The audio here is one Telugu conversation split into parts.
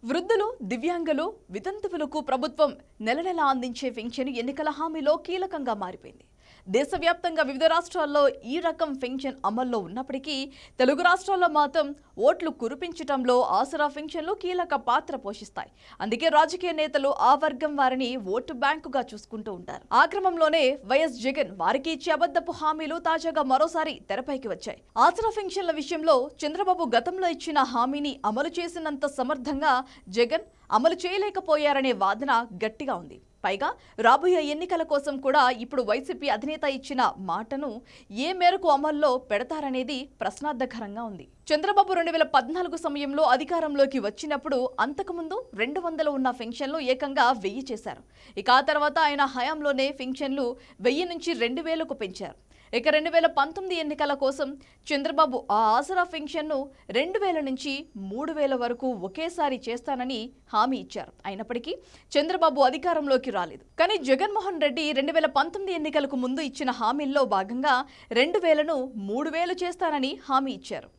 వృద్ధులు, దివ్యాంగులు, వితంతువులకు ప్రభుత్వం నెల నెలా అందించే పింఛను ఎన్నికల హామీలో కీలకంగా మారిపోయింది. దేశవ్యాప్తంగా వివిధ రాష్ట్రాల్లో ఈ రకం పింఛన్ అమల్లో ఉన్నప్పటికీ తెలుగు రాష్ట్రాల్లో మాత్రం ఓట్లు కురిపించడంలో ఆసరా పింఛన్లు కీలక పాత్ర పోషిస్తాయి. అందుకే రాజకీయ నేతలు ఆ వర్గం వారిని ఓటు బ్యాంకుగా చూసుకుంటూ ఉంటారు. ఆ క్రమంలోనే వైఎస్ జగన్ వారికి ఇచ్చే అబద్ధపు హామీలు తాజాగా మరోసారి తెరపైకి వచ్చాయి. ఆసరా పింఛన్ల విషయంలో చంద్రబాబు గతంలో ఇచ్చిన హామీని అమలు చేసినంత సమర్థంగా జగన్ అమలు చేయలేకపోయారనే వాదన గట్టిగా ఉంది. పైగా రాబోయే ఎన్నికల కోసం కూడా ఇప్పుడు వైసీపీ అధినేత ఇచ్చిన మాటను ఏ మేరకు అమల్లో పెడతారనేది ప్రశ్నార్థకరంగా ఉంది. చంద్రబాబు 2014 సమయంలో అధికారంలోకి వచ్చినప్పుడు అంతకుముందు 200 ఉన్న పెన్షన్లు ఏకంగా 1000 చేశారు. ఇక ఆ తర్వాత ఆయన హయాంలోనే పెన్షన్లు 1000 నుంచి 2000కు పెంచారు. ఇక 2019 ఎన్నికల కోసం చంద్రబాబు ఆ ఆసరా పెన్షన్ను 2000 నుంచి 3000 వరకు ఒకేసారి చేస్తానని హామీ ఇచ్చారు. అయినప్పటికీ చంద్రబాబు అధికారంలోకి రాలేదు. కానీ జగన్మోహన్ రెడ్డి 2019 ఎన్నికలకు ముందు ఇచ్చిన హామీల్లో భాగంగా 2000ను 3000 చేస్తానని హామీ ఇచ్చారు.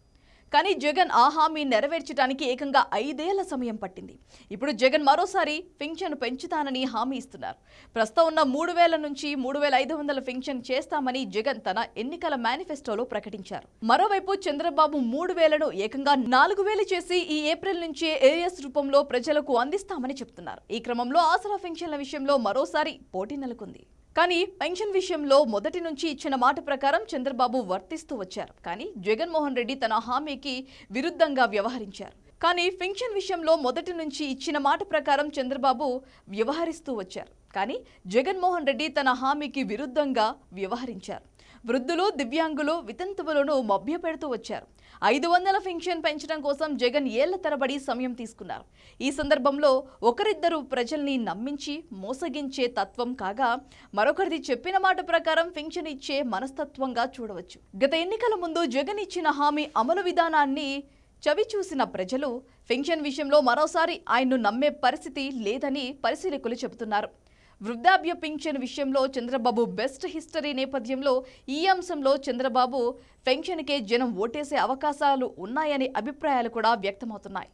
కానీ జగన్ ఆ హామీ నెరవేర్చడానికి ఏకంగా 5 ఏళ్ల సమయం పట్టింది. ఇప్పుడు జగన్ మరోసారి పింఛన్ పెంచుతానని హామీ ఇస్తున్నారు. ప్రస్తుతం ఉన్న 3000 నుంచి 3500 పింఛన్ చేస్తామని జగన్ తన ఎన్నికల మేనిఫెస్టోలో ప్రకటించారు. మరోవైపు చంద్రబాబు 3000ను ఏకంగా 4000 చేసి ఈ ఏప్రిల్ నుంచే ఏఎస్ రూపంలో ప్రజలకు అందిస్తామని చెప్తున్నారు. ఈ క్రమంలో ఆసరా పింఛన్ల విషయంలో మరోసారి పోటీ నెలకొంది. కానీ పెన్షన్ విషయంలో మొదటి నుంచి ఇచ్చిన మాట ప్రకారం చంద్రబాబు వర్తిస్తూ వచ్చారు. కానీ జగన్మోహన్ రెడ్డి తన హామీకి విరుద్ధంగా వ్యవహరించారు. కానీ పెన్షన్ విషయంలో మొదటి నుంచి ఇచ్చిన మాట ప్రకారం చంద్రబాబు వ్యవహరిస్తూ వచ్చారు. కానీ జగన్మోహన్ రెడ్డి తన హామీకి విరుద్ధంగా వ్యవహరించారు. వృద్ధులు, దివ్యాంగులు, వితంతువులను మభ్యపెడుతూ వచ్చారు. 500 పెన్షన్ పెంచడం కోసం జగన్ ఏళ్ల తరబడి సమయం తీసుకున్నారు. ఈ సందర్భంలో ఒకరిద్దరు ప్రజల్ని నమ్మించి మోసగించే తత్వం కాగా మరొకరిది చెప్పిన మాట ప్రకారం పెన్షన్ ఇచ్చే మనస్తత్వంగా చూడవచ్చు. గత ఎన్నికల ముందు జగన్ ఇచ్చిన హామీ అమలు విధానాన్ని చవి చూసిన ప్రజలు పెన్షన్ విషయంలో మరోసారి ఆయన్ను నమ్మే పరిస్థితి లేదని పరిశీలకులు చెబుతున్నారు. వృద్ధాప్య పింఛన్ విషయంలో చంద్రబాబు బెస్ట్ హిస్టరీ నేపథ్యంలో ఈ అంశంలో చంద్రబాబు పెన్షన్కే జనం ఓటేసే అవకాశాలు ఉన్నాయనే అభిప్రాయాలు కూడా వ్యక్తమవుతున్నాయి.